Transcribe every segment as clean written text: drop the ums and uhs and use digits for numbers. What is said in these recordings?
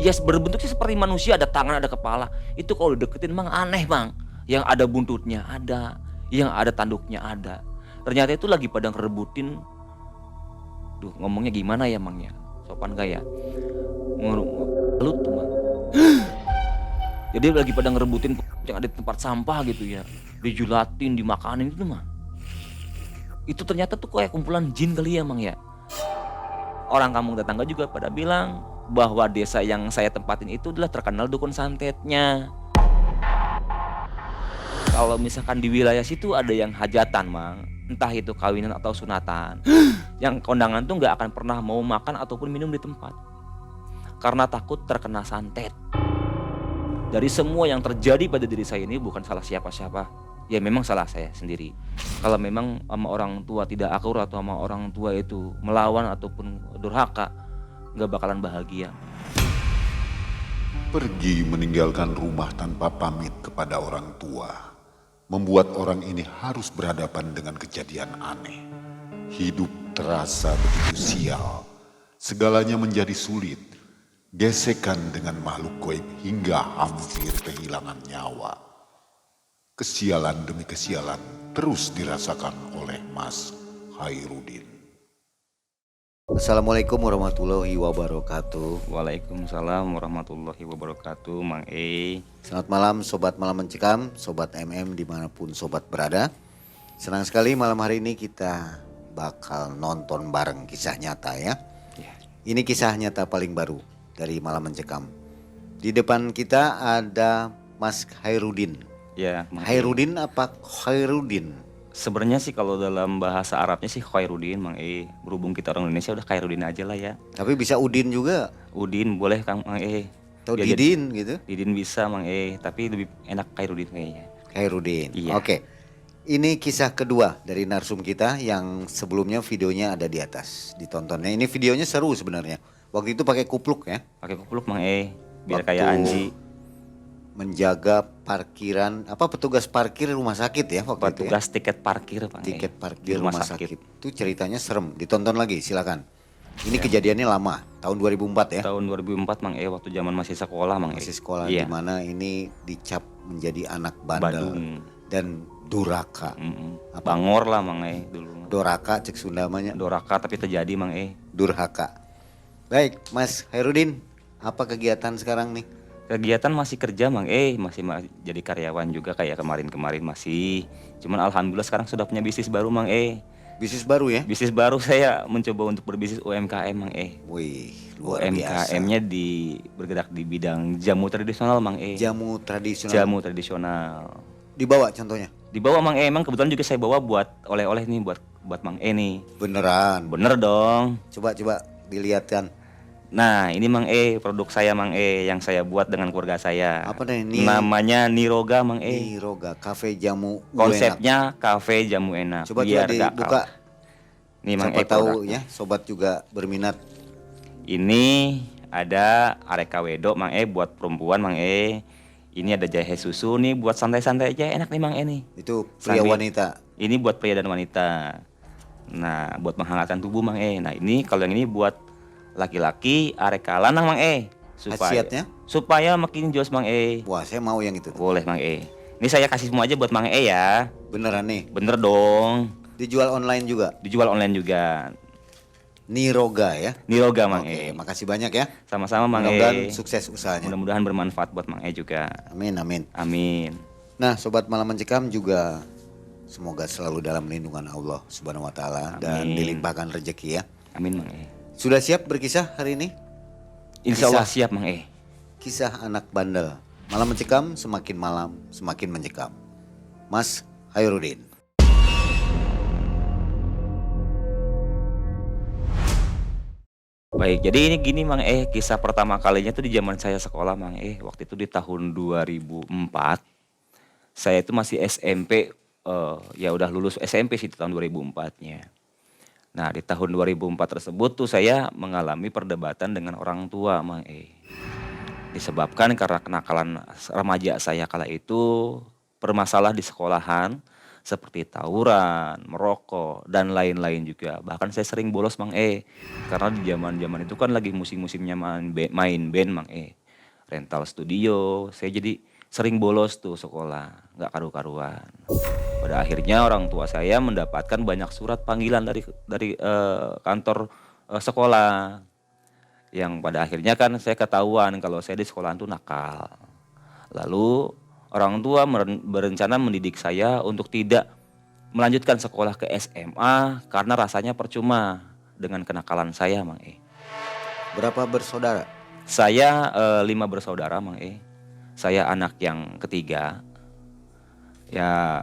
Ya berbentuk sih seperti manusia, ada tangan, ada kepala. Itu kalau dideketin Mang aneh Mang, yang ada buntutnya ada, yang ada tanduknya ada. Ternyata itu lagi pada ngerebutin, duh ngomongnya gimana ya Mang ya, sopan gak ya? Balut tuh Mang. Jadi lagi pada ngerebutin yang ada di tempat sampah gitu ya, dijulatin, dimakanin itu Mang. Itu ternyata tuh kayak kumpulan jin kali ya Mang ya. Orang kampung tetangga juga pada bilang bahwa desa yang saya tempatin itu adalah terkenal dukun santetnya. Kalau misalkan di wilayah situ ada yang hajatan, Mang, entah itu kawinan atau sunatan, yang kondangan tuh nggak akan pernah mau makan ataupun minum di tempat, karena takut terkena santet. Dari semua yang terjadi pada diri saya ini bukan salah siapa-siapa, ya memang salah saya sendiri. Kalau memang sama orang tua tidak akur atau sama orang tua itu melawan ataupun durhaka, nggak bakalan bahagia. Pergi meninggalkan rumah tanpa pamit kepada orang tua, membuat orang ini harus berhadapan dengan kejadian aneh. Hidup terasa begitu sial, segalanya menjadi sulit, gesekan dengan makhluk gaib hingga hampir kehilangan nyawa. Kesialan demi kesialan terus dirasakan oleh Mas Hairudin. Assalamualaikum warahmatullahi wabarakatuh. Waalaikumsalam warahmatullahi wabarakatuh, Mang E. Selamat malam Sobat Malam Mencekam, Sobat MM dimanapun Sobat berada. Senang sekali malam hari ini kita bakal nonton bareng kisah nyata ya. Ini kisah nyata paling baru dari Malam Mencekam. Di depan kita ada Mas Hairudin. Ya, Mang E. Hairudin apa Khairuddin? Sebenarnya sih kalau dalam bahasa Arabnya sih Khairuddin, Mang E. Berhubung kita orang Indonesia udah Khairuddin aja lah ya. Tapi bisa Udin juga. Udin boleh Kang Mang E. Atau Biar Didin gitu. Didin bisa Mang E, tapi lebih enak Khairuddin kayaknya. Hairudin. Iya. Oke. Ini kisah kedua dari narsum kita yang sebelumnya videonya ada di atas. Ditontonnya. Ini videonya seru sebenarnya. Waktu itu pakai kupluk ya. Pakai kupluk Mang E, biar Waktu kayak Anji. menjaga parkiran petugas parkir rumah sakit ya waktu Petugas itu tiket parkir Mang ya. Tiket E. parkir Di rumah sakit. Itu ceritanya serem. Ditonton lagi silakan. Ini kejadiannya lama, tahun 2004 ya. Tahun 2004 Mang E, waktu zaman masih sekolah Mang E. Masih sekolah Iya. di mana ini dicap menjadi anak bandel Badung. dan duraka. Bangor lah Mang E dulu. Doraka cek Sunda namanya. Doraka tapi terjadi Mang E. Durhaka. Baik, Mas Hairudin, apa kegiatan sekarang nih? Kegiatan masih kerja Mang E, masih jadi karyawan juga kayak kemarin-kemarin masih. Cuman alhamdulillah sekarang sudah punya bisnis baru Mang E. Bisnis baru ya? Bisnis baru saya mencoba untuk berbisnis UMKM Mang E. Wih, luar biasa. UMKM-nya bergerak di bidang jamu tradisional Mang E. Jamu tradisional. Jamu tradisional. Dibawa contohnya. Dibawa Mang E, emang kebetulan juga saya bawa buat oleh-oleh nih buat Mang E nih. Beneran. Bener dong. Coba dilihatkan. Nah, ini Mang E, produk saya Mang E yang saya buat dengan keluarga saya. Apa nih? Namanya Niroga Mang E. Niroga Cafe Jamu Konsepnya kafe jamu enak. Coba biar gak dibuka. Nih Mang Siapa E tahu produknya. ya, sobat juga berminat. Ini ada areka wedok Mang E buat perempuan Mang E. Ini ada jahe susu nih buat santai-santai aja, enak nih Mang E nih. Itu pria Sambil- wanita. Ini buat pria dan wanita. Nah, buat menghangatkan tubuh Mang E. Nah, ini kalau yang ini buat laki-laki areka lanang Mang E. Khasiatnya? Supaya makin jos Mang E. Wah, saya mau yang itu. Boleh Mang E. Ini saya kasih semua aja buat Mang E ya. Beneran nih. Bener dong. Dijual online juga. Dijual online juga. Niroga ya. Niroga Mang Oke, E. makasih banyak ya. Sama-sama Mang Mudah-mudahan E. sukses usahanya. Mudah-mudahan bermanfaat buat Mang E juga. Amin, amin. Amin. Nah, sobat Malam Mencekam juga semoga selalu dalam lindungan Allah Subhanahu wa taala dan Amin. dilimpahkan rezeki ya. Amin Mang E. Sudah siap berkisah hari ini? Insya Allah Kisah. siap Mang E. Kisah anak bandel. Malam Mencekam, semakin malam semakin mencekam. Mas Hairudin. Baik, jadi ini gini Mang E, kisah pertama kalinya tuh di zaman saya sekolah Mang E. Waktu itu di tahun 2004. Saya itu masih SMP, ya udah lulus SMP sih di tahun 2004-nya. Nah, di tahun 2004 tersebut tuh saya mengalami perdebatan dengan orang tua Mang E. Disebabkan karena kenakalan remaja saya kala itu bermasalah di sekolahan seperti tawuran, merokok, dan lain-lain juga. Bahkan saya sering bolos Mang karena di zaman-zaman itu kan lagi musim-musimnya main band Mang rental studio, saya jadi sering bolos tuh sekolah, nggak karu-karuan. Pada akhirnya orang tua saya mendapatkan banyak surat panggilan dari kantor sekolah. Yang pada akhirnya kan saya ketahuan kalau saya di sekolahan tuh nakal. Lalu orang tua berencana mendidik saya untuk tidak melanjutkan sekolah ke SMA karena rasanya percuma dengan kenakalan saya Mang Berapa bersaudara? Saya 5 bersaudara Mang Saya anak yang ketiga. Ya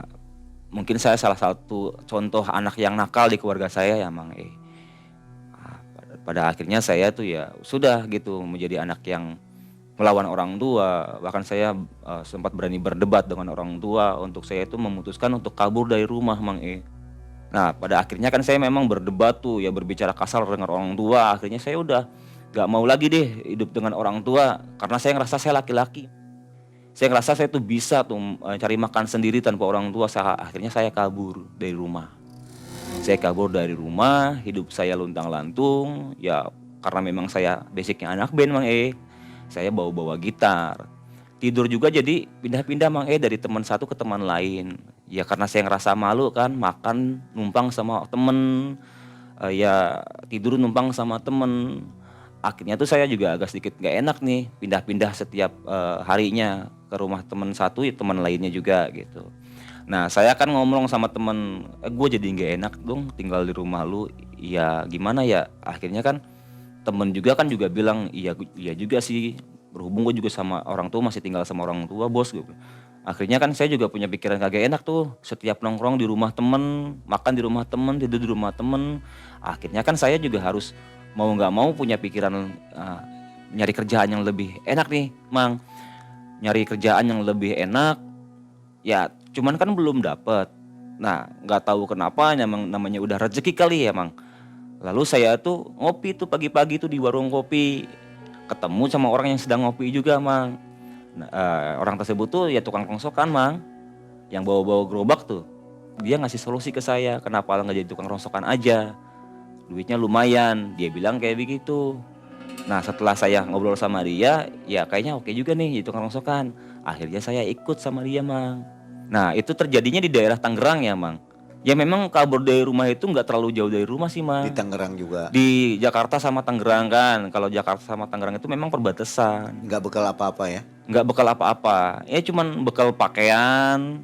mungkin saya salah satu contoh anak yang nakal di keluarga saya ya Mang pada akhirnya saya tuh ya sudah gitu menjadi anak yang melawan orang tua. Bahkan saya sempat berani berdebat dengan orang tua untuk saya itu memutuskan untuk kabur dari rumah Mang Nah pada akhirnya kan saya memang berdebat tuh ya, berbicara kasar dengan orang tua. Akhirnya saya udah gak mau lagi deh hidup dengan orang tua karena saya ngerasa saya laki-laki. Saya ngerasa saya tuh bisa tuh cari makan sendiri tanpa orang tua. Akhirnya saya kabur dari rumah. Saya kabur dari rumah, hidup saya luntang-lantung. Ya karena memang saya basicnya anak band Mang Saya bawa-bawa gitar. Tidur juga jadi pindah-pindah Mang dari teman satu ke teman lain. Ya karena saya ngerasa malu kan, makan numpang sama temen. Ya tidur numpang sama temen. Akhirnya tuh saya juga agak sedikit gak enak nih, pindah-pindah setiap harinya ke rumah teman satu ya teman lainnya juga gitu. Nah saya kan ngomong sama temen, gue jadi gak enak dong tinggal di rumah lu. Ya gimana ya, akhirnya kan temen juga bilang iya juga sih, berhubung gue juga sama orang tua masih tinggal sama orang tua bos gitu. Akhirnya kan saya juga punya pikiran kagak enak tuh, setiap nongkrong di rumah temen, makan di rumah temen, tidur di rumah temen. Akhirnya kan saya juga harus mau nggak mau punya pikiran nyari kerjaan yang lebih enak nih Mang. Nyari kerjaan yang lebih enak ya cuman kan belum dapet. Nah nggak tahu kenapa namanya udah rezeki kali ya Mang. Lalu saya tuh ngopi tuh pagi-pagi tuh di warung kopi, ketemu sama orang yang sedang ngopi juga Mang. Nah, orang tersebut tuh ya tukang rongsokan Mang, yang bawa-bawa gerobak tuh. Dia ngasih solusi ke saya, kenapa nggak jadi tukang rongsokan aja, duitnya lumayan. Dia bilang kayak begitu. Nah setelah saya ngobrol sama dia, ya kayaknya oke juga nih jadi tukang rongsokan. Akhirnya saya ikut sama dia Mang. Nah itu terjadinya di daerah Tangerang ya Mang. Ya memang kabur dari rumah itu nggak terlalu jauh dari rumah sih Mang. Di Tangerang juga. Di Jakarta sama Tangerang kan. Kalau Jakarta sama Tangerang itu memang perbatasan. Nggak bekal apa-apa ya? Nggak bekal apa-apa. Ya cuman bekal pakaian,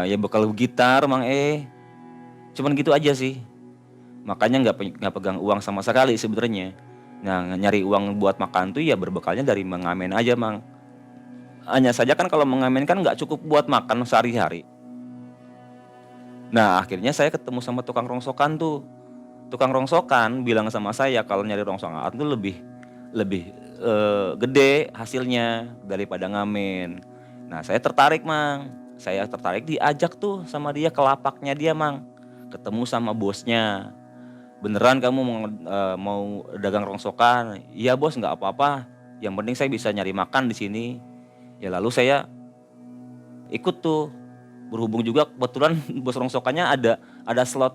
ya bekal gitar Mang Cuman gitu aja sih. Makanya nggak pegang uang sama sekali sebenarnya. Nah nyari uang buat makan tuh ya berbekalnya dari mengamen aja Mang. Hanya saja kan kalau mengamen kan nggak cukup buat makan sehari-hari. Nah akhirnya saya ketemu sama tukang rongsokan tuh. Tukang rongsokan bilang sama saya kalau nyari rongsokan tuh lebih gede hasilnya daripada ngamen. Nah saya tertarik Mang. Saya tertarik diajak tuh sama dia ke lapaknya dia Mang. Ketemu sama bosnya. Beneran kamu mau dagang rongsokan? Iya bos, nggak apa-apa. Yang penting saya bisa nyari makan di sini. Ya lalu saya ikut tuh. Berhubung juga kebetulan bos rongsokannya ada slot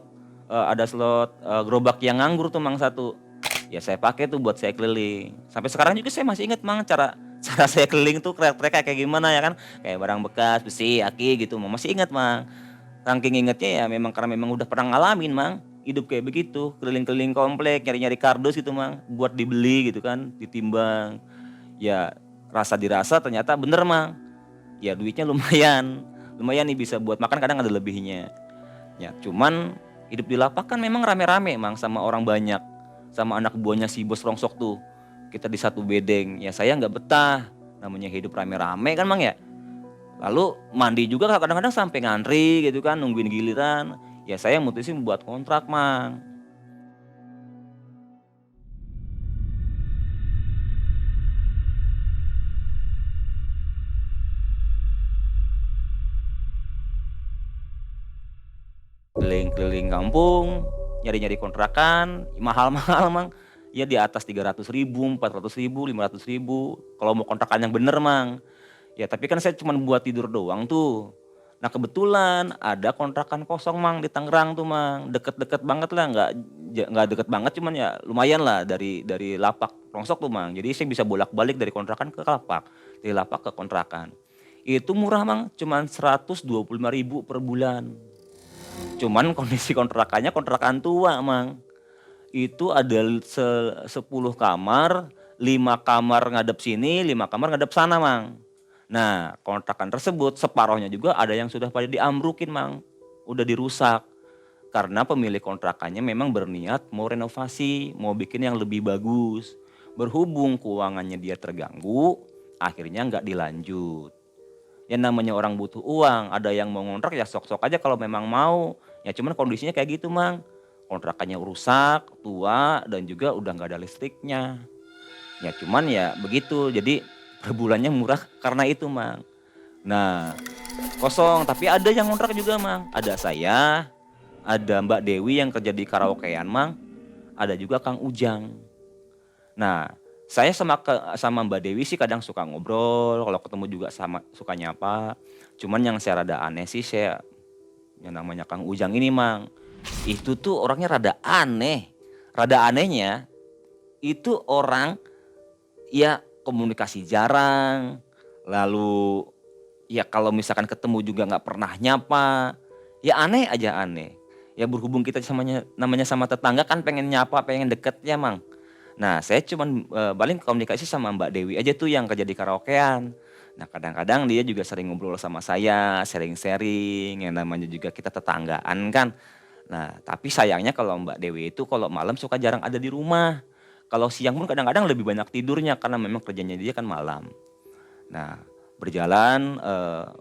gerobak yang nganggur tuh Mang satu. Ya saya pakai tuh buat saya keliling. Sampai sekarang juga saya masih ingat Mang cara saya keliling tuh teriak-teriak kayak gimana ya kan? Kayak barang bekas, besi, aki gitu. Masih ingat Mang. Saking ingetnya ya memang karena memang udah pernah ngalamin Mang. Hidup kayak begitu, keliling-keliling komplek, nyari-nyari kardus gitu Mang, buat dibeli gitu kan, ditimbang. Ya rasa dirasa ternyata bener Mang. Ya duitnya lumayan nih bisa buat makan, kadang ada lebihnya. Ya cuman hidup di lapak kan memang rame-rame Mang, sama orang banyak, sama anak buahnya si bos rongsok tuh. Kita di satu bedeng, ya saya nggak betah. Namanya hidup rame-rame kan Mang ya. Lalu mandi juga kadang-kadang sampai ngantri gitu kan, nungguin giliran. Ya saya mutusin buat kontrak Mang. Keliling-keliling kampung, nyari-nyari kontrakan, mahal-mahal Mang. Ya di atas 300.000, 400.000, 500.000. Kalau mau kontrakan yang bener Mang. Ya tapi kan saya cuma buat tidur doang tuh. Nah kebetulan ada kontrakan kosong Mang di Tangerang tuh Mang, deket-deket banget lah, nggak deket banget cuman ya lumayan lah dari lapak Rongsok tuh Mang. Jadi saya bisa bolak-balik dari kontrakan ke lapak, dari lapak ke kontrakan. Itu murah Mang, cuman 125.000 per bulan. Cuman kondisi kontrakannya kontrakan tua Mang. Itu ada 10 kamar, 5 kamar ngadep sini, 5 kamar ngadep sana Mang. Nah, kontrakan tersebut separohnya juga ada yang sudah pada diambrukin, Mang. Udah dirusak. Karena pemilik kontrakannya memang berniat mau renovasi, mau bikin yang lebih bagus. Berhubung keuangannya dia terganggu, akhirnya nggak dilanjut. Yang namanya orang butuh uang, ada yang mau ngontrak ya sok-sok aja kalau memang mau. Ya cuman kondisinya kayak gitu, Mang. Kontrakannya rusak, tua, dan juga udah nggak ada listriknya. Ya cuman ya begitu, jadi per bulannya murah karena itu Mang. Nah kosong, tapi ada yang ngontrak juga Mang. Ada saya, ada Mbak Dewi yang kerja di karaokean Mang. Ada juga Kang Ujang. Nah saya sama Mbak Dewi sih kadang suka ngobrol, kalau ketemu juga sama suka nyapa. Cuman yang saya rada aneh sih saya, yang namanya Kang Ujang ini Mang. Itu tuh orangnya rada aneh. Rada anehnya itu orang ya komunikasi jarang, lalu ya kalau misalkan ketemu juga nggak pernah nyapa, ya aneh aja aneh. Ya berhubung kita namanya sama tetangga kan pengen nyapa, pengen deket ya Mang. Nah saya cuman paling komunikasi sama Mbak Dewi aja tuh yang kerja di karaokean. Nah kadang-kadang dia juga sering ngobrol sama saya, sharing-sharing, yang namanya juga kita tetanggaan kan. Nah tapi sayangnya kalau Mbak Dewi itu kalau malam suka jarang ada di rumah. Kalau siang pun kadang-kadang lebih banyak tidurnya karena memang kerjanya dia kan malam. Nah, berjalan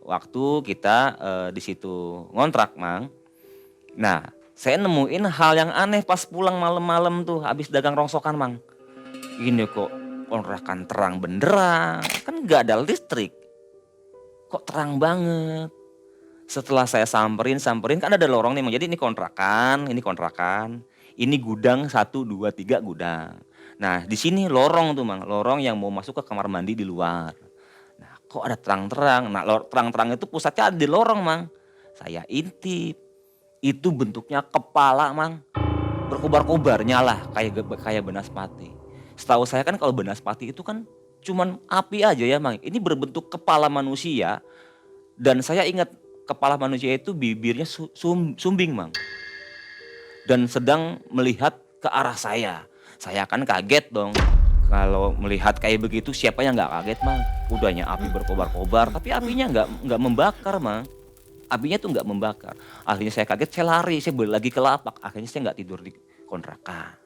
waktu kita di situ ngontrak, Mang. Nah, saya nemuin hal yang aneh pas pulang malam-malam tuh habis dagang rongsokan, Mang. Ini kok kontrakan terang benderang, kan nggak ada listrik. Kok terang banget. Setelah saya samperin kan ada lorong nih, Mang. Jadi ini kontrakan, ini gudang 1, 2, 3 gudang. Nah, di sini lorong tuh, Mang, lorong yang mau masuk ke kamar mandi di luar. Nah, kok ada terang-terang. Nah, terang-terang itu pusatnya ada di lorong, Mang. Saya intip. Itu bentuknya kepala, Mang. Berkobar-kobar nyala kayak banaspati. Setahu saya kan kalau banaspati itu kan cuman api aja ya, Mang. Ini berbentuk kepala manusia dan saya ingat kepala manusia itu bibirnya sumbing, Mang. Dan sedang melihat ke arah saya. Saya kan kaget dong. Kalau melihat kayak begitu siapa yang nggak kaget Mang? Udahnya api berkobar-kobar, tapi apinya nggak membakar Mang. Apinya tuh nggak membakar. Akhirnya saya kaget, saya lari, saya balik lagi ke lapak. Akhirnya saya nggak tidur di kontrakan.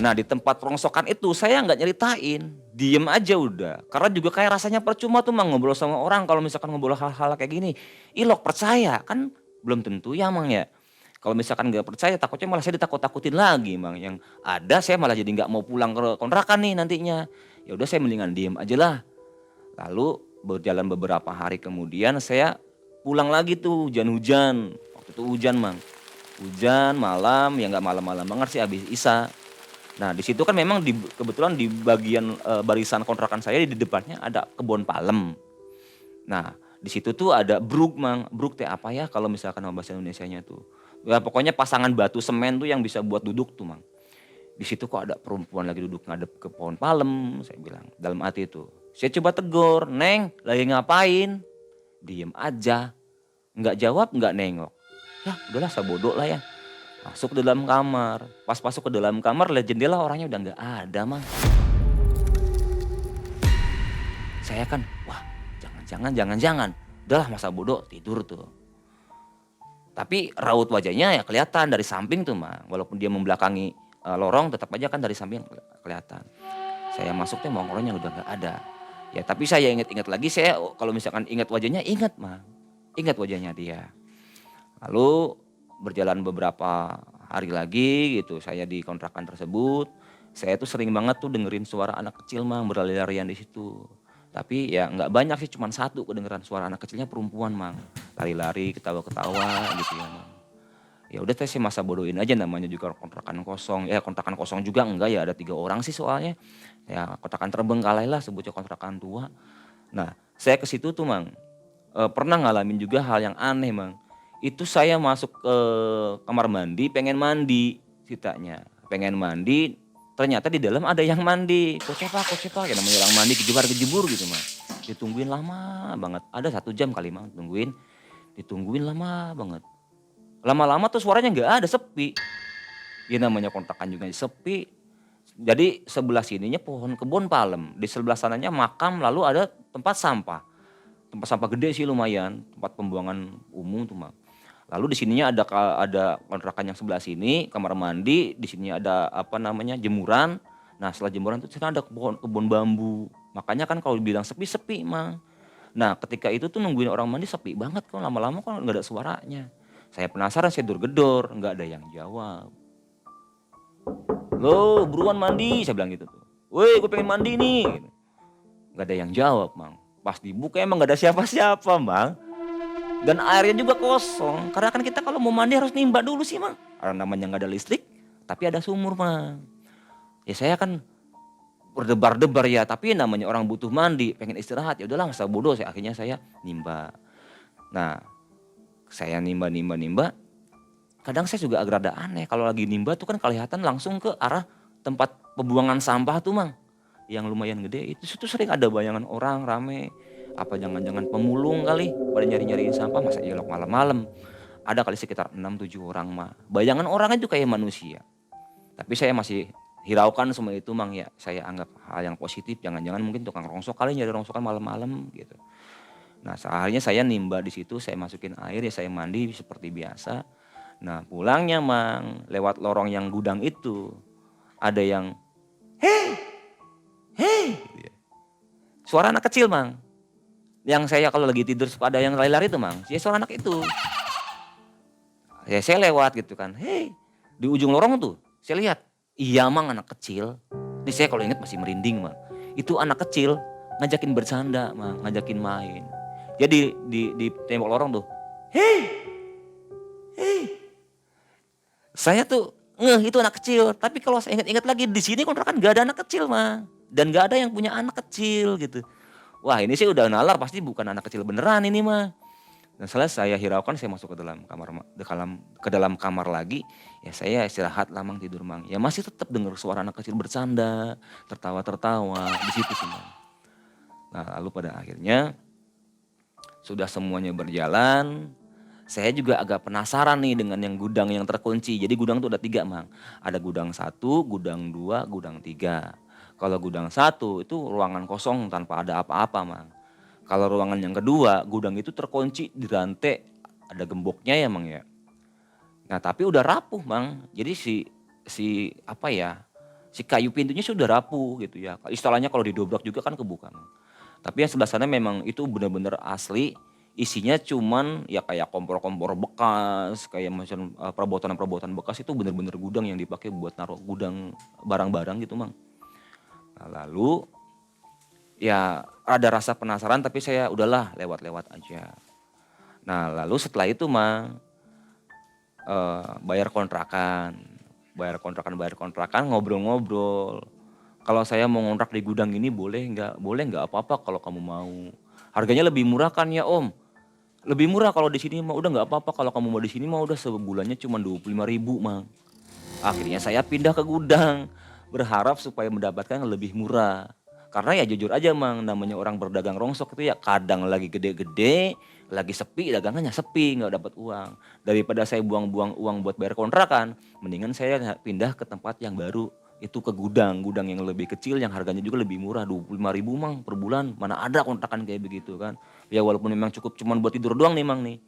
Nah di tempat rongsokan itu saya nggak nyeritain, diem aja udah. Karena juga kayak rasanya percuma tuh Mang ngobrol sama orang kalau misalkan ngobrol hal-hal kayak gini. Ilok percaya kan belum tentu ya Mang ya. Kalau misalkan nggak percaya takutnya malah saya ditakut-takutin lagi Mang. Yang ada saya malah jadi nggak mau pulang ke kontrakan nih nantinya. Ya udah saya mendingan diem aja lah. Lalu berjalan beberapa hari kemudian saya pulang lagi tuh hujan-hujan. Waktu itu hujan Mang. Hujan malam ya nggak malam-malam banget sih habis Isya. Nah di situ kan memang kebetulan di bagian barisan kontrakan saya di depannya ada kebun palem. Nah di situ tuh ada bruk Mang. Bruk teh apa ya kalau misalkan bahasa Indonesianya tuh. Ya pokoknya pasangan batu semen tuh yang bisa buat duduk tuh Mang. Di situ kok ada perempuan lagi duduk ngadep ke pohon palem, saya bilang dalam hati itu. Saya coba tegur, "Neng, lagi ngapain?" Diem aja, nggak jawab, nggak nengok. Ya udahlah saya bodoh lah ya. Masuk ke dalam kamar. Pas masuk ke dalam kamar, lihat jendela orangnya udah nggak ada Mang. Saya kan, wah jangan. Udahlah masa bodoh tidur tuh. Tapi raut wajahnya ya kelihatan dari samping tuh Mang. Walaupun dia membelakangi lorong tetap aja kan dari samping kelihatan. Saya masuk tuh orangnya udah nggak ada. Ya tapi saya ingat-ingat lagi saya kalau misalkan ingat wajahnya ingat Mang. Ingat wajahnya dia. Lalu berjalan beberapa hari lagi gitu saya di kontrakan tersebut. Saya tuh sering banget tuh dengerin suara anak kecil Mang berlari-larian di situ. Tapi ya nggak banyak sih cuman satu kedengeran suara anak kecilnya perempuan Mang. Lari-lari ketawa-ketawa gitu ya Mang. Ya udah saya masa bodohin aja namanya juga kontrakan kosong. Ya kontrakan kosong juga enggak ya ada 3 orang sih soalnya. Ya kontrakan terbengkalai lah sebutnya kontrakan tua. Nah saya ke situ tuh Mang. pernah ngalamin juga hal yang aneh, Mang. Itu saya masuk ke kamar mandi, pengen mandi ceritanya. Pengen mandi, ternyata di dalam ada yang mandi. Kok siapa, ya namanya orang mandi kejebar-kejebur gitu, Mang. Ditungguin lama banget, ada 1 jam kali, Mang, ditungguin lama banget. Lama-lama tuh suaranya nggak ada, sepi. Ya namanya kontrakan juga sepi. Jadi sebelah sininya pohon kebun palem, di sebelah sananya makam, lalu ada tempat sampah. Tempat sampah gede sih lumayan, tempat pembuangan umum tuh, Mang. Lalu di sininya ada kontrakan yang sebelah sini, kamar mandi, di sini ada apa namanya, jemuran. Nah, setelah jemuran tuh sana ada kebun bambu. Makanya kan kalau dibilang sepi-sepi, Mang. Nah, ketika itu tuh nungguin orang mandi sepi banget kok, lama-lama kok nggak ada suaranya. Saya penasaran, saya gedor-gedor, nggak ada yang jawab. "Lo buruan mandi," saya bilang gitu tuh. "Woi, gue pengen mandi nih." Nggak ada yang jawab, Mang. Pas dibuka emang nggak ada siapa-siapa, Mang. Dan airnya juga kosong. Karena kan kita kalau mau mandi harus nimba dulu sih, Mang. Karena namanya nggak ada listrik, tapi ada sumur, Mang. Ya saya kan berdebar-debar ya, tapi namanya orang butuh mandi, pengen istirahat, ya udahlah masa bodoh, akhirnya saya nimba. Nah, saya nimba. Kadang saya juga agak rada aneh kalau lagi nimba tuh kan kelihatan langsung ke arah tempat pembuangan sampah tuh, Mang. Yang lumayan gede itu sering ada bayangan orang rame. Apa jangan-jangan pemulung kali pada nyari-nyariin sampah, masa elok malam-malam. Ada kali sekitar 6-7 orang, mah. Bayangan orangnya itu kayak manusia. Tapi saya masih hiraukan semua itu, Mang, ya. Saya anggap hal yang positif, jangan-jangan mungkin tukang rongsok kali nyari rongsokan malam-malam gitu. Nah, akhirnya saya nimba di situ, saya masukin air, ya saya mandi seperti biasa. Nah, pulangnya, Mang, lewat lorong yang gudang itu ada yang hei, hei, gitu ya. Suara anak kecil, Mang. Yang saya kalau lagi tidur suka ada yang lari-lari itu, Mang. Ya suara anak itu. Ya saya lewat gitu kan. Hei, di ujung lorong tuh saya lihat. Iya, Mang, anak kecil. Ini saya kalau ingat masih merinding, Mang. Itu anak kecil ngajakin bercanda, Mang, ngajakin main. Jadi di tembok lorong tuh. Hei, hei. Saya tuh itu anak kecil. Tapi kalau saya ingat-ingat lagi di sini kontrakan gak ada anak kecil, Mang. Dan gak ada yang punya anak kecil gitu. Wah, ini sih udah nalar, pasti bukan anak kecil beneran ini mah. Dan setelah saya hiraukan, saya masuk ke dalam kamar, ke dalam kamar lagi. Ya saya istirahat lah, Mang, tidur, Mang. Ya masih tetap dengar suara anak kecil bercanda, tertawa-tertawa di situ sih, Mang. Nah, lalu pada akhirnya sudah semuanya berjalan. Saya juga agak penasaran nih dengan yang gudang yang terkunci. Jadi gudang tuh ada 3, Mang. Ada gudang 1, gudang 2, gudang 3. Kalau gudang 1 itu ruangan kosong tanpa ada apa-apa, Mang. Kalau ruangan yang kedua, gudang itu terkunci di rantai, ada gemboknya ya, Mang, ya. Nah, tapi udah rapuh, Mang. Jadi si apa ya, si kayu pintunya sudah rapuh gitu ya. Istilahnya kalau didobrak juga kan kebuka, Mang. Tapi yang sebelah sana memang itu benar-benar asli. Isinya cuman ya kayak kompor-kompor bekas, kayak macam perabotan-perabotan bekas, itu benar-benar gudang yang dipakai buat naruh gudang barang-barang gitu, Mang. Nah, lalu ya ada rasa penasaran, tapi saya udahlah lewat-lewat aja. Nah, lalu setelah itu, Mang, bayar kontrakan, ngobrol-ngobrol. Kalau saya mau ngontrak di gudang ini boleh nggak? Boleh nggak, apa-apa kalau kamu mau. Harganya lebih murah kan ya, Om? Lebih murah kalau di sini mah, udah nggak apa-apa kalau kamu mau di sini mah, udah sebulannya cuma 25.000, Mang. Akhirnya saya pindah ke gudang, berharap supaya mendapatkan yang lebih murah. Karena ya jujur aja, Mang, namanya orang berdagang rongsok itu ya kadang lagi gede-gede, lagi sepi, dagangannya sepi, nggak dapat uang. Daripada saya buang-buang uang buat bayar kontrakan, mendingan saya pindah ke tempat yang baru. Itu ke gudang yang lebih kecil, yang harganya juga lebih murah, 25.000, Mang, per bulan. Mana ada kontrakan kayak begitu kan. Ya walaupun memang cukup cuman buat tidur doang nih, Mang, nih.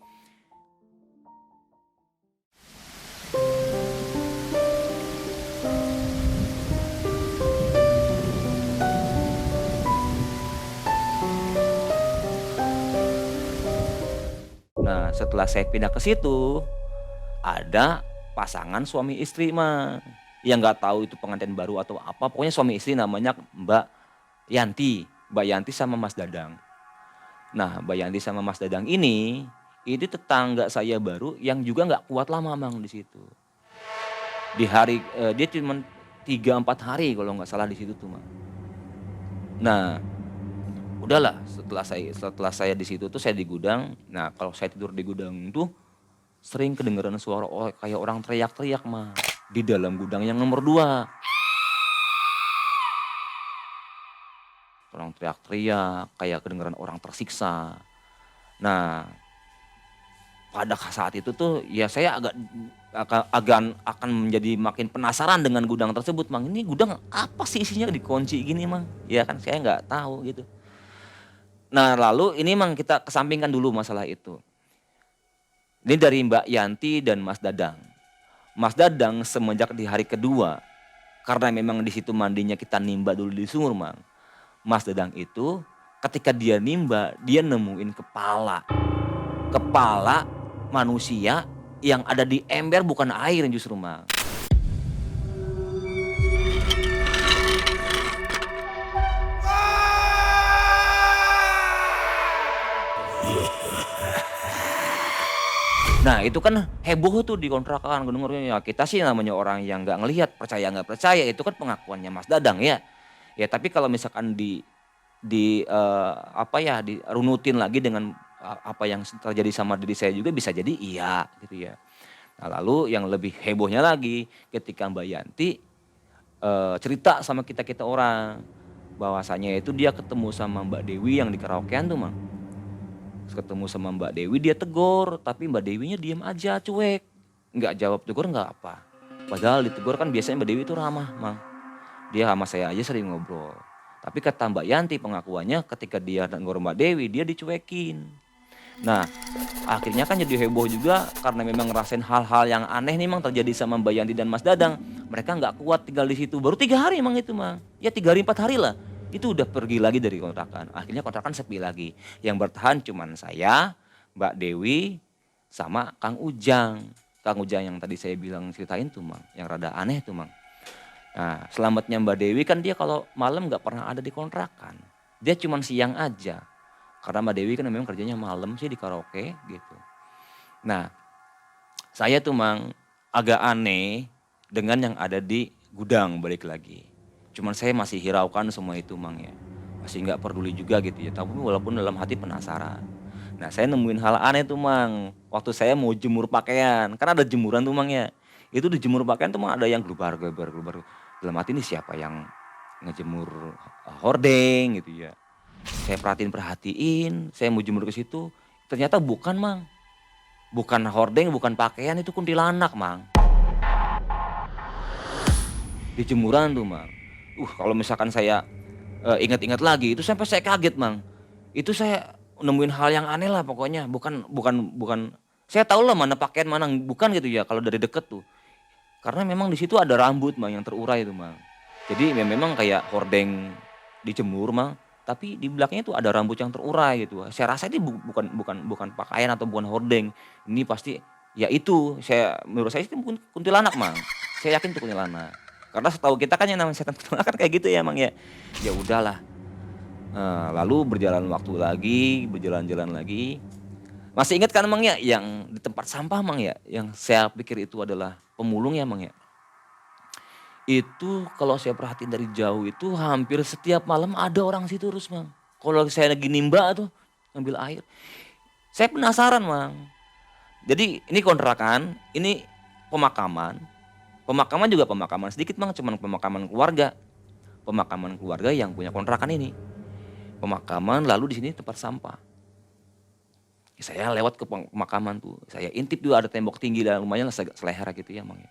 Nah, setelah saya pindah ke situ, ada pasangan suami istri, Mang. Yang nggak tahu itu pengantin baru atau apa, pokoknya suami istri, namanya Mbak Yanti. Mbak Yanti sama Mas Dadang. Nah, Mbak Yanti sama Mas Dadang ini tetangga saya baru yang juga nggak kuat lama, Mang, di situ. Di hari dia cuma 3-4 hari kalau nggak salah di situ tuh, Mang. Nah, udahlah, setelah saya di situ tuh, saya di gudang. Nah kalau saya tidur di gudang tuh sering kedengeran suara kayak orang teriak-teriak mah di dalam gudang yang nomor 2. Orang teriak-teriak kayak kedengeran orang tersiksa. Nah pada saat itu tuh ya saya akan menjadi makin penasaran dengan gudang tersebut, Mang. Ini gudang apa sih isinya dikunci gini, Mang? Ya kan saya nggak tahu gitu. Nah lalu ini, Mang, kita kesampingkan dulu masalah itu. Ini dari Mbak Yanti dan Mas Dadang. Mas Dadang semenjak di hari kedua, karena memang di situ mandinya kita nimba dulu di sumur, Mang. Mas Dadang itu ketika dia nimba, dia nemuin kepala manusia yang ada di ember, bukan air justru, Mang. Nah itu kan heboh tuh di kontrakan, dengernya. Ya kita sih namanya orang yang nggak ngelihat, percaya nggak percaya, itu kan pengakuannya Mas Dadang ya. Ya tapi kalau misalkan dirunutin lagi dengan apa yang terjadi sama diri saya juga, bisa jadi iya gitu ya. Nah lalu yang lebih hebohnya lagi ketika Mbak Yanti cerita sama kita orang bahwasanya itu dia ketemu sama Mbak Dewi yang di karaokean tuh, Mang. Ketemu sama Mbak Dewi, dia tegur, tapi Mbak Dewinya diem aja, cuek, nggak jawab tegur, nggak apa. Padahal ditegur kan biasanya Mbak Dewi itu ramah, Mang. Dia sama saya aja sering ngobrol. Tapi kata Mbak Yanti pengakuannya ketika dia tegur Mbak Dewi, dia dicuekin. Nah akhirnya kan jadi heboh juga karena memang ngerasain hal-hal yang aneh nih, Mang, terjadi sama Mbak Yanti dan Mas Dadang. Mereka nggak kuat tinggal di situ, baru 3 hari, Mang, itu, Mang. Ya 3 hari 4 hari lah. Itu udah pergi lagi dari kontrakan. Akhirnya kontrakan sepi lagi. Yang bertahan cuman saya, Mbak Dewi, sama Kang Ujang. Kang Ujang yang tadi saya bilang ceritain tuh, Mang. Yang rada aneh tuh, Mang. Nah selamatnya Mbak Dewi kan dia kalau malam gak pernah ada di kontrakan. Dia cuman siang aja. Karena Mbak Dewi kan memang kerjanya malam sih di karaoke gitu. Nah saya tuh, Mang, agak aneh dengan yang ada di gudang balik lagi. Cuman saya masih hiraukan semua itu, Mang, ya. Masih nggak peduli juga gitu ya. Tapi walaupun dalam hati penasaran. Nah saya nemuin hal aneh tuh, Mang. Waktu saya mau jemur pakaian. Kan ada jemuran tuh, Mang, ya. Itu di jemur pakaian tuh, Mang, ada yang gelubar. Dalam hati ini siapa yang ngejemur hordeng gitu ya. Saya perhatiin. Saya mau jemur ke situ. Ternyata bukan, Mang. Bukan hordeng, bukan pakaian. Itu kuntilanak, Mang. Di jemuran tuh, Mang. Kalau misalkan saya ingat-ingat lagi itu sampai saya kaget, Mang. Itu saya nemuin hal yang aneh lah pokoknya. Bukan saya tahu lah mana pakaian mana bukan gitu ya kalau dari deket tuh. Karena memang di situ ada rambut, Mang, yang terurai itu, Mang. Jadi memang kayak hordeng dijemur, Mang, tapi di belakangnya tuh ada rambut yang terurai gitu. Saya rasa ini bukan pakaian atau bukan hordeng. Ini pasti ya itu menurut saya itu kuntilanak, Mang. Saya yakin itu kuntilanak. Karena setahu kita kan yang namanya setan kuntilanak kan kayak gitu ya, Mang, ya. Ya udahlah. Lalu berjalan lagi. Masih ingat kan, Mang, ya, yang di tempat sampah, Mang, ya, yang saya pikir itu adalah pemulung ya, Mang, ya. Itu kalau saya perhatiin dari jauh itu hampir setiap malam ada orang situ terus, Mang. Kalau saya lagi nimba tuh ngambil air. Saya penasaran, Mang. Jadi ini kontrakan, ini pemakaman. Pemakaman juga pemakaman sedikit, Mang, cuman pemakaman keluarga. Pemakaman keluarga yang punya kontrakan ini. Pemakaman lalu di sini tempat sampah. Saya lewat ke pemakaman tuh. Saya intip juga ada tembok tinggi dan lumayan selehera gitu ya, Mang.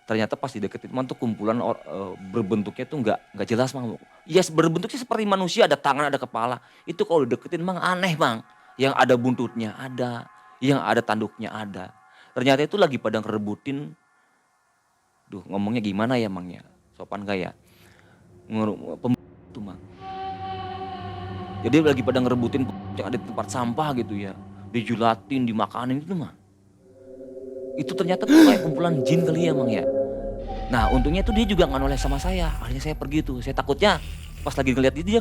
Ternyata pas dideketin, Mang, tuh kumpulan berbentuknya tuh nggak jelas, Mang. Ya berbentuknya seperti manusia, ada tangan, ada kepala. Itu kalau dideketin, Mang, aneh, Mang. Yang ada buntutnya ada, yang ada tanduknya ada. Ternyata itu lagi pada ngerebutin. Duh, ngomongnya gimana ya, Mang, ya? Sopan gak ya? Tuh, Mang. Jadi lagi pada ngerebutin yang ada di tempat sampah gitu ya. Dijulatin, dimakanin gitu, Mang. Itu ternyata tuh kayak kumpulan jin kali ya, Mang, ya. Nah untungnya tuh dia juga gak noleh sama saya. Akhirnya saya pergi tuh. Saya takutnya pas lagi ngeliat dia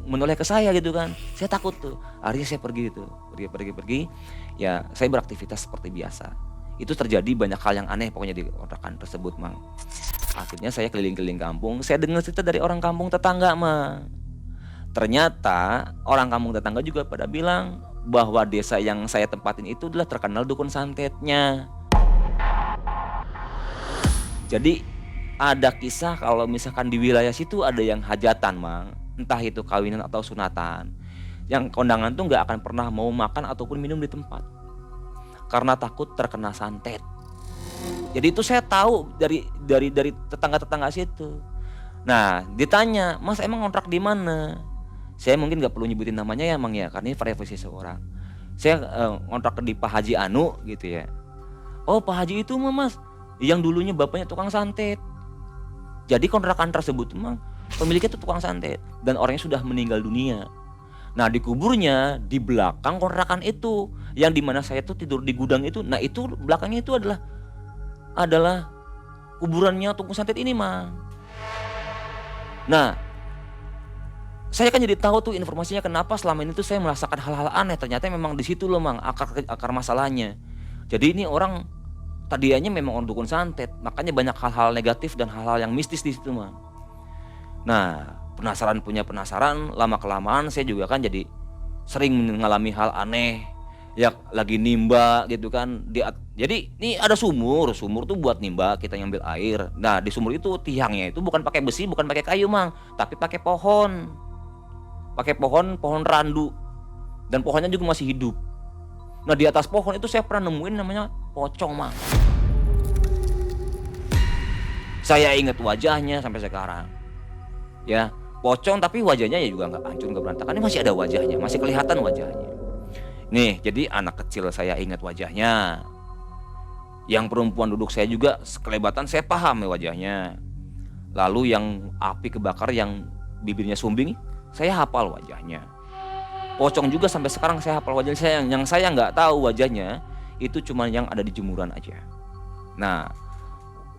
menoleh ke saya gitu kan. Saya takut tuh. Akhirnya saya pergi tuh. Pergi. Ya saya beraktivitas seperti biasa. Itu terjadi banyak hal yang aneh pokoknya di kontrakan tersebut, Mang. Akhirnya saya keliling-keliling kampung. Saya dengar cerita dari orang kampung tetangga, Mang. Ternyata orang kampung tetangga juga pada bilang bahwa desa yang saya tempatin itu adalah terkenal dukun santetnya. Jadi ada kisah kalau misalkan di wilayah situ ada yang hajatan, Mang. Entah itu kawinan atau sunatan. Yang kondangan tuh nggak akan pernah mau makan ataupun minum di tempat. Karena takut terkena santet. Jadi itu saya tahu dari tetangga-tetangga situ. Nah, ditanya, "Mas, emang ngontrak di mana?" Saya mungkin nggak perlu nyebutin namanya ya, Mang ya, karena ini privasi seorang. Saya ngontrak di Pak Haji Anu gitu ya. "Oh, Pak Haji itu mah, Mas, yang dulunya bapaknya tukang santet." Jadi kontrakan tersebut Mang, pemiliknya itu tukang santet dan orangnya sudah meninggal dunia. Nah, dikuburnya di belakang kontrakan itu, yang dimana saya tuh tidur di gudang itu. Nah, itu belakangnya itu adalah kuburannya tukang santet ini, Mang. Nah, saya kan jadi tahu tuh informasinya kenapa selama ini tuh saya merasakan hal-hal aneh. Ternyata memang di situ loh, Mang, akar masalahnya. Jadi ini orang tadinya memang orang dukun santet, makanya banyak hal-hal negatif dan hal-hal yang mistis di situ, Mang. Nah, penasaran, lama-kelamaan saya juga kan jadi sering mengalami hal aneh. Ya lagi nimba gitu kan. Jadi ini ada sumur tuh buat nimba, kita ngambil air. Nah, di sumur itu tiangnya itu bukan pakai besi, bukan pakai kayu, Mang, tapi pakai pohon. Pakai pohon randu. Dan pohonnya juga masih hidup. Nah, di atas pohon itu saya pernah nemuin namanya pocong, Mang. Saya ingat wajahnya sampai sekarang. Ya, pocong tapi wajahnya ya juga nggak hancur, nggak berantakan. Ini masih ada wajahnya, masih kelihatan wajahnya. Nih, jadi anak kecil saya ingat wajahnya. Yang perempuan duduk saya juga sekelebatan saya paham ya wajahnya. Lalu yang api kebakar yang bibirnya sumbing, saya hafal wajahnya. Pocong juga sampai sekarang saya hafal wajahnya. Yang saya nggak tahu wajahnya itu cuma yang ada di jemuran aja. Nah,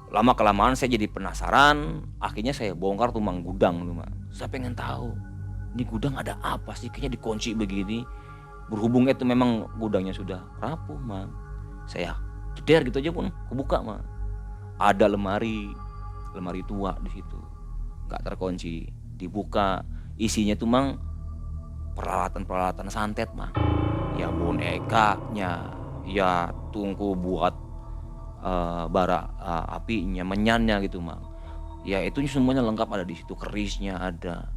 lama kelamaan saya jadi penasaran. Akhirnya saya bongkar tuh, Mang, gudang tuh, Mang. Saya pengen tahu, ini gudang ada apa sih? Kayaknya dikunci begini. Berhubung itu memang gudangnya sudah rapuh, Mang. Saya jeder gitu aja pun kebuka, Mang. Ada lemari tua di situ, nggak terkunci. Dibuka, isinya tuh, Mang, peralatan santet, Mang. Ya bonekanya, ya tungku buat bara apinya, menyannya gitu, Mang. Ya itu semuanya lengkap ada di situ, kerisnya ada.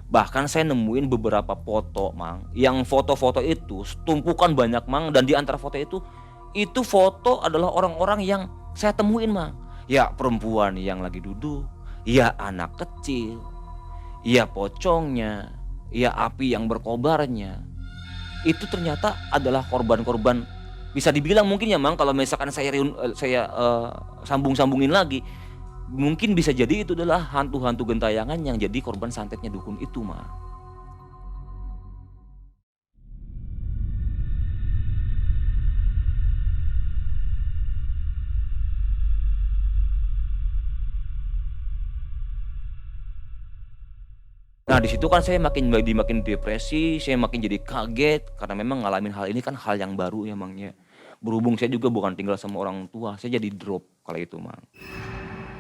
Bahkan saya nemuin beberapa foto, Mang. Yang foto-foto itu tumpukan banyak, Mang, dan di antara foto itu foto adalah orang-orang yang saya temuin, Mang. Ya perempuan yang lagi duduk, ya anak kecil, ya pocongnya, ya api yang berkobarnya. Itu ternyata adalah korban-korban, bisa dibilang mungkin ya, Mang, kalau misalkan saya sambung-sambungin lagi, mungkin bisa jadi itu adalah hantu-hantu gentayangan yang jadi korban santetnya dukun itu, Mang. Nah, di situ kan saya makin depresi, saya makin jadi kaget karena memang ngalamin hal ini kan hal yang baru ya, Mang, ya. Berhubung saya juga bukan tinggal sama orang tua, saya jadi drop kala itu, Mang.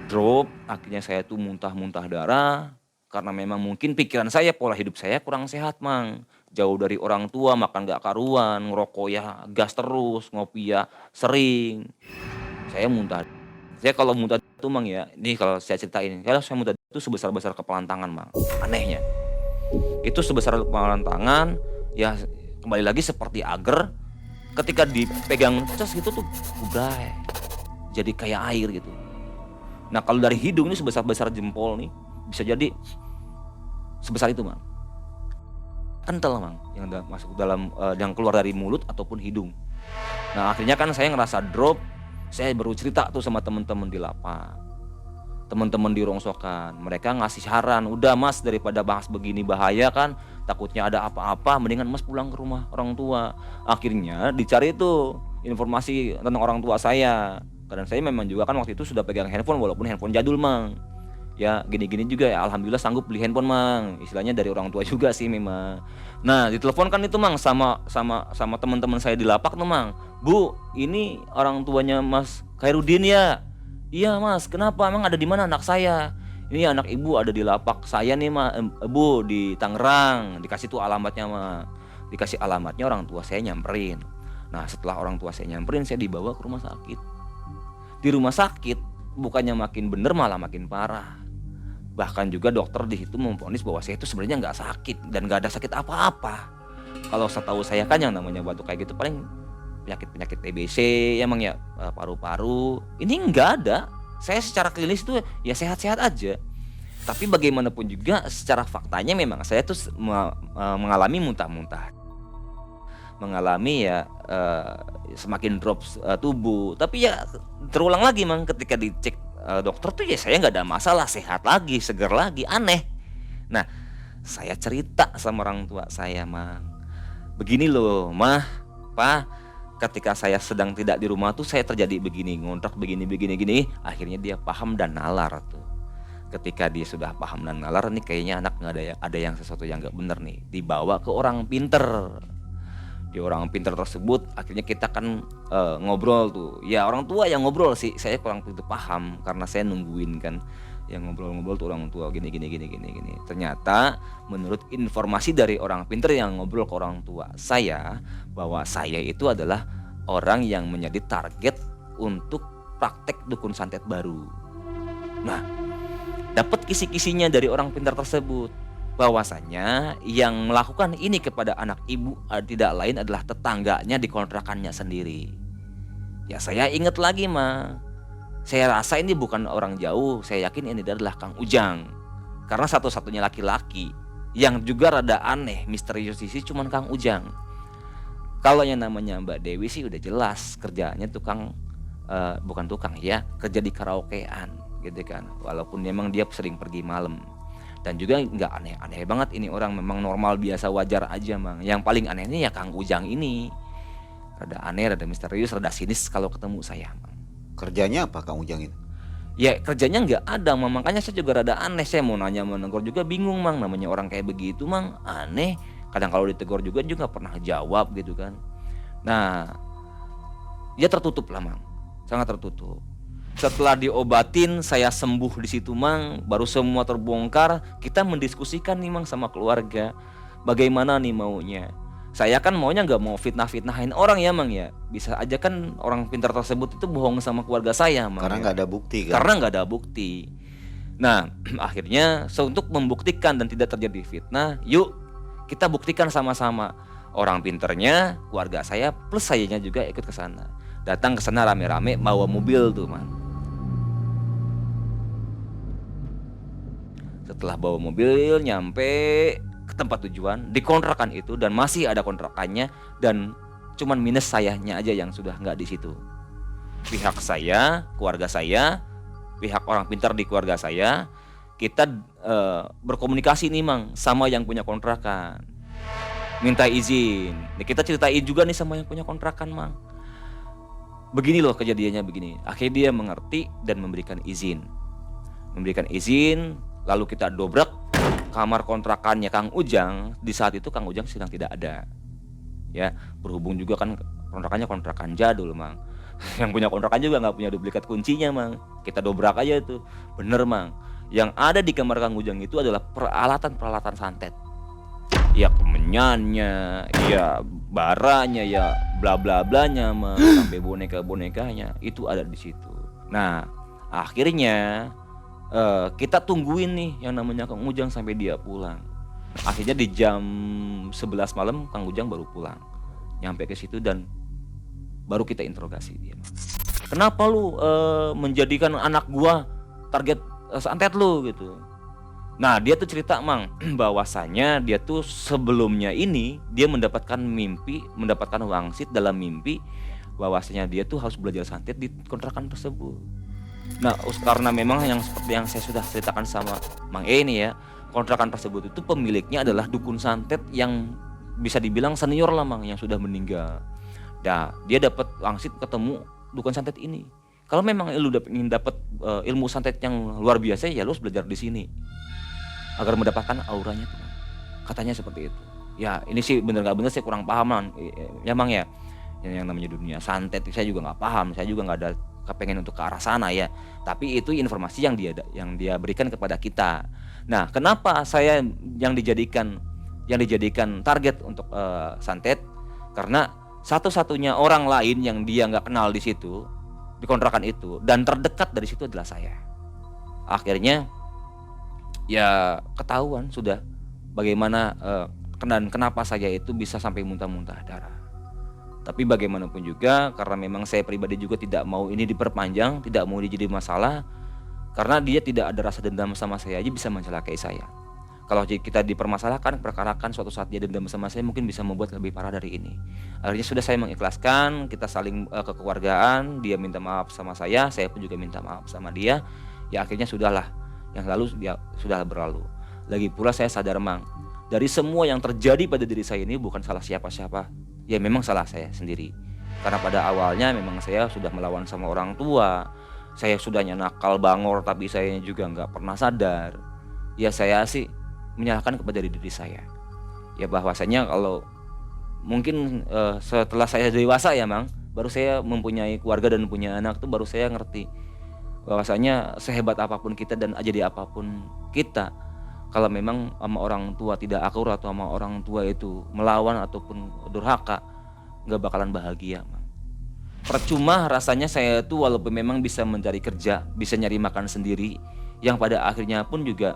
Drop, akhirnya saya tuh muntah-muntah darah karena memang mungkin pikiran saya, pola hidup saya kurang sehat, Mang. Jauh dari orang tua, makan gak karuan, ngerokok ya gas terus, ngopi ya sering. Saya muntah. Saya kalau muntah itu, Mang, ya, ini kalau saya ceritain, kalau saya muntah itu sebesar-besar kepalan tangan, Mang. Anehnya. Itu sebesar kepalan tangan, ya kembali lagi seperti agar ketika dipegang cas gitu tuh udah jadi kayak air gitu. Nah, kalau dari hidung ini sebesar-besar jempol nih, bisa jadi sebesar itu, Mang. Kental, Mang, yang masuk dalam yang keluar dari mulut ataupun hidung. Nah, akhirnya kan saya ngerasa drop. Saya baru cerita tuh sama teman-teman di lapak, teman-teman di rongsokan. Mereka ngasih saran, udah, Mas, daripada bahas begini bahaya kan, takutnya ada apa-apa, mendingan Mas pulang ke rumah orang tua. Akhirnya dicari tuh informasi tentang orang tua saya. Karena saya memang juga kan waktu itu sudah pegang handphone, walaupun handphone jadul, Mang. Ya gini-gini juga ya, alhamdulillah sanggup beli handphone, Mang. Istilahnya dari orang tua juga sih memang. Nah, ditelepon kan itu, Mang, sama teman-teman saya di lapak tuh, Mang. "Bu, ini orang tuanya Mas Khairuddin ya?" "Iya, Mas, kenapa? Emang ada di mana anak saya?" Ini anak ibu ada di lapak saya nih mah, Bu di Tangerang, dikasih tuh alamatnya mah. Dikasih alamatnya, orang tua saya nyamperin. Nah setelah orang tua saya nyamperin, saya dibawa ke rumah sakit. Di rumah sakit bukannya makin bener malah makin parah. Bahkan juga dokter di situ memvonis bahwa saya itu sebenarnya nggak sakit dan nggak ada sakit apa-apa. Kalau setahu saya kan yang namanya batuk kayak gitu paling penyakit TBC ya emang ya, paru-paru. Ini nggak ada. Saya secara klinis itu ya sehat-sehat aja. Tapi bagaimanapun juga secara faktanya memang saya tuh mengalami muntah-muntah. Mengalami ya semakin drop tubuh. Tapi ya terulang lagi Mang, ketika dicek dokter tuh ya saya nggak ada masalah, sehat lagi, seger lagi, aneh. Nah, saya cerita sama orang tua saya, Mang. Begini loh, Mah, Pa, ketika saya sedang tidak di rumah tuh saya terjadi begini, ngontrak begini. Akhirnya dia paham dan nalar tuh. Ketika dia sudah paham dan nalar, nih kayaknya anak nggak ada yang sesuatu yang nggak bener nih. Dibawa ke orang pinter. Di orang pinter tersebut akhirnya kita kan ngobrol tuh. Ya orang tua yang ngobrol sih, saya kurang begitu paham karena saya nungguin kan. Yang ngobrol-ngobrol tuh orang tua gini. Ternyata menurut informasi dari orang pinter yang ngobrol ke orang tua saya, bahwa saya itu adalah orang yang menjadi target untuk praktek dukun santet baru. Nah, dapat kisi-kisinya dari orang pintar tersebut bahwasanya yang melakukan ini kepada anak ibu tidak lain adalah tetangganya di kontrakannya sendiri. Ya saya ingat lagi mah, saya rasa ini bukan orang jauh, saya yakin ini adalah Kang Ujang. Karena satu-satunya laki-laki yang juga rada aneh, misterius sih cuman Kang Ujang. Kalau yang namanya Mbak Dewi sih udah jelas kerjanya bukan tukang ya, kerja di karaokean gitu kan. Walaupun memang dia sering pergi malam. Dan juga nggak aneh-aneh banget, ini orang memang normal biasa wajar aja Mang. Yang paling aneh ini ya Kang Ujang ini. Rada aneh, rada misterius, rada sinis kalau ketemu saya Mang. Kerjanya apa Kang Ujang itu? Ya kerjanya nggak ada Mang, makanya saya juga rada aneh. Saya mau nanya mau negor juga bingung Mang, namanya orang kayak begitu Mang, aneh. Kadang kalau ditegur juga pernah jawab gitu kan. Nah dia tertutup lah Mang, sangat tertutup. Setelah diobatin saya sembuh di situ Mang, baru semua terbongkar. Kita mendiskusikan nih Mang sama keluarga, bagaimana nih maunya. Saya kan maunya nggak mau fitnah-fitnahin orang ya Mang ya. Bisa aja kan orang pintar tersebut itu bohong sama keluarga saya Mang. Karena nggak ada bukti kan? Karena nggak ada bukti. Nah akhirnya untuk membuktikan dan tidak terjadi fitnah, yuk kita buktikan sama-sama. Orang pinternya, keluarga saya plus sayanya juga ikut ke sana. Datang ke sana rame-rame bawa mobil tuh Mang. Setelah bawa mobil nyampe ke tempat tujuan di kontrakan itu, dan masih ada kontrakannya, dan cuman minus sayanya aja yang sudah nggak di situ. Pihak saya, keluarga saya, pihak orang pintar di keluarga saya, kita berkomunikasi nih Mang sama yang punya kontrakan, minta izin. Nih, kita ceritain juga nih sama yang punya kontrakan Mang. Begini loh kejadiannya begini. Akhirnya dia mengerti dan memberikan izin. Lalu kita dobrak kamar kontrakannya Kang Ujang. Di saat itu Kang Ujang sedang tidak ada. Ya, berhubung juga kan kontrakannya kontrakan jadul Mang. Yang punya kontrakan juga nggak punya duplikat kuncinya Mang. Kita dobrak aja tuh. Bener Mang. Yang ada di kamar Kang Ujang itu adalah peralatan santet. Ya kemenyannya, ya baranya, ya bla bla blanya Mang, sampai boneka-bonekanya itu ada di situ. Nah, akhirnya kita tungguin nih yang namanya Kang Ujang sampai dia pulang. Akhirnya di jam 11 malam Kang Ujang baru pulang. Nyampe ke situ dan baru kita interogasi dia. Kenapa lu menjadikan anak gua target santet lu gitu? Nah dia tuh cerita Mang, bahwasanya dia tuh sebelumnya ini dia mendapatkan wangsit dalam mimpi, bahwasanya dia tuh harus belajar santet di kontrakan tersebut. Nah karena memang yang seperti yang saya sudah ceritakan sama Mang ini ya, kontrakan tersebut itu pemiliknya adalah dukun santet yang bisa dibilang senior lah Mang, yang sudah meninggal. Nah dia dapat wangsit ketemu dukun santet ini. Kalau memang lu ingin dapat ilmu santet yang luar biasa, ya lu harus belajar di sini agar mendapatkan auranya tuh. Katanya seperti itu. Ya ini sih bener nggak bener saya kurang paham ya Mang ya. Yang namanya dunia santet saya juga nggak paham. Saya juga nggak ada kepengen untuk ke arah sana ya. Tapi itu informasi yang dia berikan kepada kita. Nah, kenapa saya yang dijadikan target untuk santet? Karena satu-satunya orang lain yang dia nggak kenal di situ, di kontrakan itu, dan terdekat dari situ adalah saya. Akhirnya ya ketahuan sudah bagaimana dan kenapa saya itu bisa sampai muntah-muntah darah. Tapi bagaimanapun juga, karena memang saya pribadi juga tidak mau ini diperpanjang, tidak mau jadi masalah, karena dia tidak ada rasa dendam sama saya aja bisa mencelakai saya. Kalau kita dipermasalahkan, perkarakan suatu saat dia dendam sama saya, mungkin bisa membuat lebih parah dari ini. Akhirnya sudah saya mengikhlaskan, kita saling kekeluargaan, dia minta maaf sama saya pun juga minta maaf sama dia. Ya akhirnya sudahlah, yang lalu ya sudah berlalu. Lagi pula saya sadar Mang, dari semua yang terjadi pada diri saya ini bukan salah siapa-siapa. Ya memang salah saya sendiri. Karena pada awalnya memang saya sudah melawan sama orang tua. Saya sudahnya nakal bangor tapi saya juga nggak pernah sadar. Ya saya sih menyalahkan kepada diri saya. Ya bahwasanya kalau mungkin setelah saya dewasa ya Mang, baru saya mempunyai keluarga dan punya anak tuh baru saya ngerti bahwasanya sehebat apapun kita dan jadi apapun kita, kalau memang sama orang tua tidak akur atau sama orang tua itu melawan ataupun durhaka, nggak bakalan bahagia Mang. Percuma rasanya saya tuh walaupun memang bisa mencari kerja, bisa nyari makan sendiri, yang pada akhirnya pun juga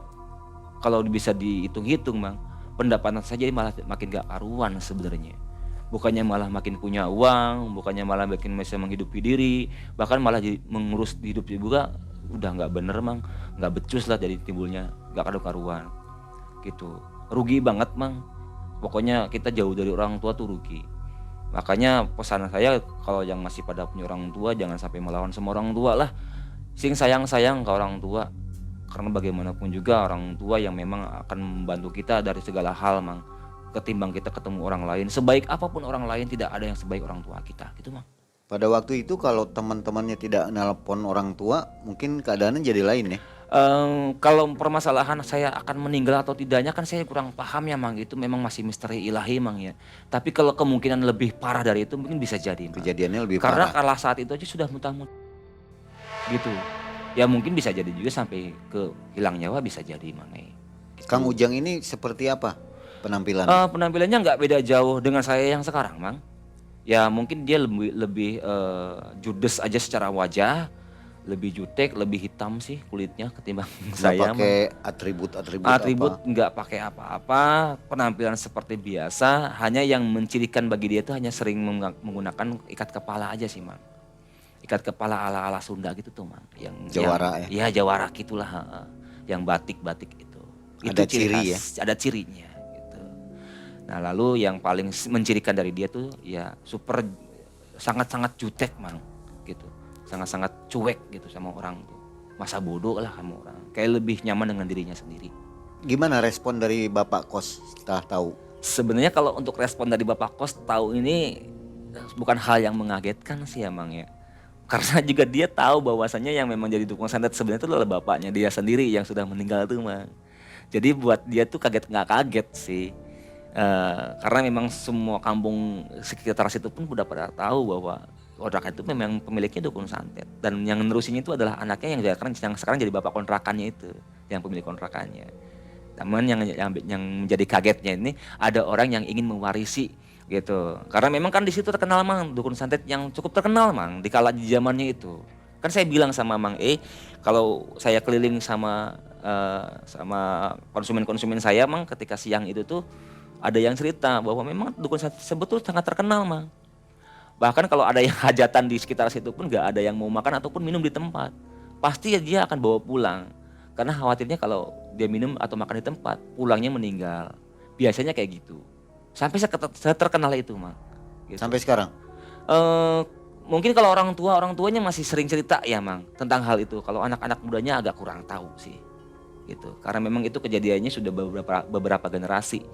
kalau bisa dihitung-hitung Mang, pendapatan saja malah makin gak karuan sebenarnya. Bukannya malah makin punya uang, bukannya malah makin bisa menghidupi diri, bahkan malah jadi mengurus hidup juga udah nggak bener Mang, nggak becus lah jadi timbulnya, nggak karu-karuan gitu. Rugi banget Mang, pokoknya kita jauh dari orang tua tuh rugi. Makanya pesan saya kalau yang masih pada punya orang tua jangan sampai melawan sama orang tua lah, sing sayang-sayang ke orang tua. Karena bagaimanapun juga orang tua yang memang akan membantu kita dari segala hal Mang, ketimbang kita ketemu orang lain. Sebaik apapun orang lain, tidak ada yang sebaik orang tua kita gitu Mang. Pada waktu itu kalau teman-temannya tidak nelpon orang tua, mungkin keadaannya jadi lain ya? Kalau permasalahan saya akan meninggal atau tidaknya kan saya kurang paham ya Mang, itu memang masih misteri ilahi Mang ya. Tapi kalau kemungkinan lebih parah dari itu mungkin bisa jadi Mang. Kejadiannya lebih Karena parah. kala saat itu aja sudah muntah-muntah gitu. Ya mungkin bisa jadi juga sampai ke hilang nyawa bisa jadi Mang. Gitu. Kang Ujang ini seperti apa penampilan? Penampilannya nggak beda jauh dengan saya yang sekarang Mang. Ya mungkin dia lebih judes aja secara wajah, lebih jutek, lebih hitam sih kulitnya ketimbang Nggak saya. pakai atribut-atribut Atribut apa? nggak pakai apa-apa, penampilan seperti biasa. Hanya yang mencirikan bagi dia itu hanya sering menggunakan ikat kepala aja sih Mang. Ikat kepala ala-ala Sunda gitu tuh Mang. Jawara ya? Iya jawara gitulah, yang batik-batik itu. Ada Itu ciri ciri khas, ada cirinya gitu. Nah lalu yang paling mencirikan dari dia tuh ya sangat-sangat jutek Mang gitu. Sangat-sangat cuek gitu sama orang tuh. Masa bodoh lah sama orang. Kayak lebih nyaman dengan dirinya sendiri. Gimana respon dari Bapak Kos setelah tahu? Sebenarnya kalau untuk respon dari Bapak Kos tahu ini bukan hal yang mengagetkan sih ya Mang ya. Karena juga dia tahu bahwasannya yang memang jadi dukung santet sebenarnya itu adalah bapaknya dia sendiri yang sudah meninggal tuh Mang. Jadi buat dia tuh kaget nggak kaget sih. Karena memang semua kampung sekitar situ pun udah pada tahu bahwa kontrakan itu memang pemiliknya dukun santet dan yang nerusinnya itu adalah anaknya yang sekarang jadi bapak kontrakannya itu, yang pemilik kontrakannya. Namun yang menjadi kagetnya ini ada orang yang ingin mewarisi gitu. Karena memang kan di situ terkenal Mang, dukun santet yang cukup terkenal Mang di kala zamannya itu. Kan saya bilang sama Mang kalau saya keliling sama konsumen-konsumen saya Mang, ketika siang itu tuh ada yang cerita bahwa memang dukun santet tersebut tuh sangat terkenal Mang. Bahkan kalau ada yang hajatan di sekitar situ pun gak ada yang mau makan ataupun minum di tempat. Pasti dia akan bawa pulang. Karena khawatirnya kalau dia minum atau makan di tempat, pulangnya meninggal. Biasanya kayak gitu. Sampai terkenal itu Mang. Gitu. Sampai sekarang? Mungkin kalau orang tuanya masih sering cerita ya Mang tentang hal itu. Kalau anak-anak mudanya agak kurang tahu sih. Gitu. Karena memang itu kejadiannya sudah beberapa generasi.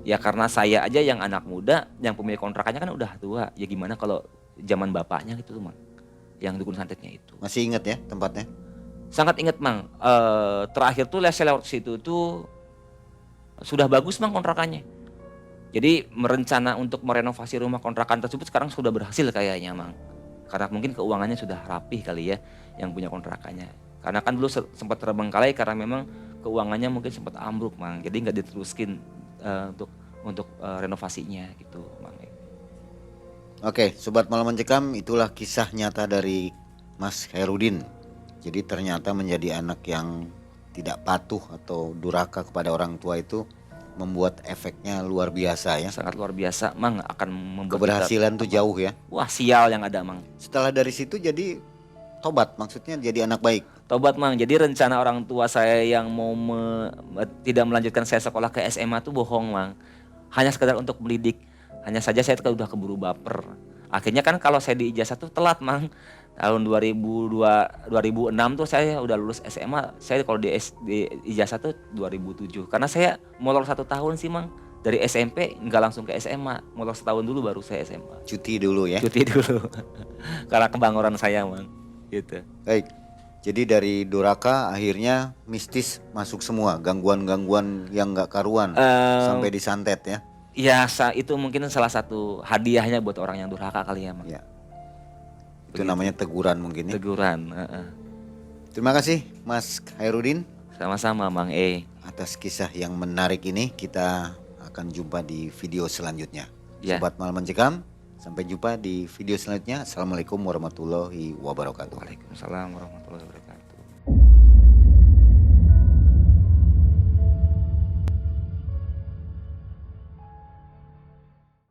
Ya karena saya aja yang anak muda, yang pemilik kontrakannya kan udah tua. Ya gimana kalau zaman bapaknya gitu Mang, yang dukun santetnya itu. Masih ingat ya tempatnya? Sangat ingat Mang. Terakhir tuh saya lewat situ tuh sudah bagus Mang kontrakannya. Jadi merencana untuk merenovasi rumah kontrakan tersebut sekarang sudah berhasil kayaknya Mang. karena mungkin keuangannya sudah rapih kali ya yang punya kontrakannya. Karena kan dulu sempat terbengkalai karena memang keuangannya mungkin sempat ambruk Mang, jadi nggak diteruskin untuk renovasinya gitu Mang. Oke, Sobat Malam Mencekam, itulah kisah nyata dari Mas Khairudin. Jadi ternyata menjadi anak yang tidak patuh atau durhaka kepada orang tua itu membuat efeknya luar biasa ya. Sangat luar biasa Mang, akan membuat Keberhasilan tuh jauh ya. wah sial yang ada Mang. Setelah dari situ jadi tobat, maksudnya jadi anak baik. Tobat Mang, jadi rencana orang tua saya yang mau tidak melanjutkan saya sekolah ke SMA tuh bohong Mang. Hanya sekedar untuk mendidik. Hanya saja saya udah keburu baper. Akhirnya kan kalau saya di ijazah tuh telat Mang. Tahun 2006 tuh saya udah lulus SMA. Saya kalau di ijazah tuh 2007. Karena saya molor 1 tahun sih Mang. Dari SMP nggak langsung ke SMA. Molor setahun dulu baru saya SMA. Cuti dulu ya. Cuti dulu. Karena kebangoran saya Mang. Gitu. Baik. Jadi dari durhaka akhirnya mistis masuk semua, gangguan-gangguan yang nggak karuan sampai disantet ya. Ya itu mungkin salah satu hadiahnya buat orang yang durhaka kali ya Mang. Ya. Itu namanya teguran mungkin ya. Teguran. Terima kasih Mas Khairudin. Sama-sama Mang Atas kisah yang menarik ini. Kita akan jumpa di video selanjutnya. Ya. Sobat Malam Mencekam, sampai jumpa di video selanjutnya. Assalamualaikum warahmatullahi wabarakatuh. Waalaikumsalam warahmatullahi wabarakatuh.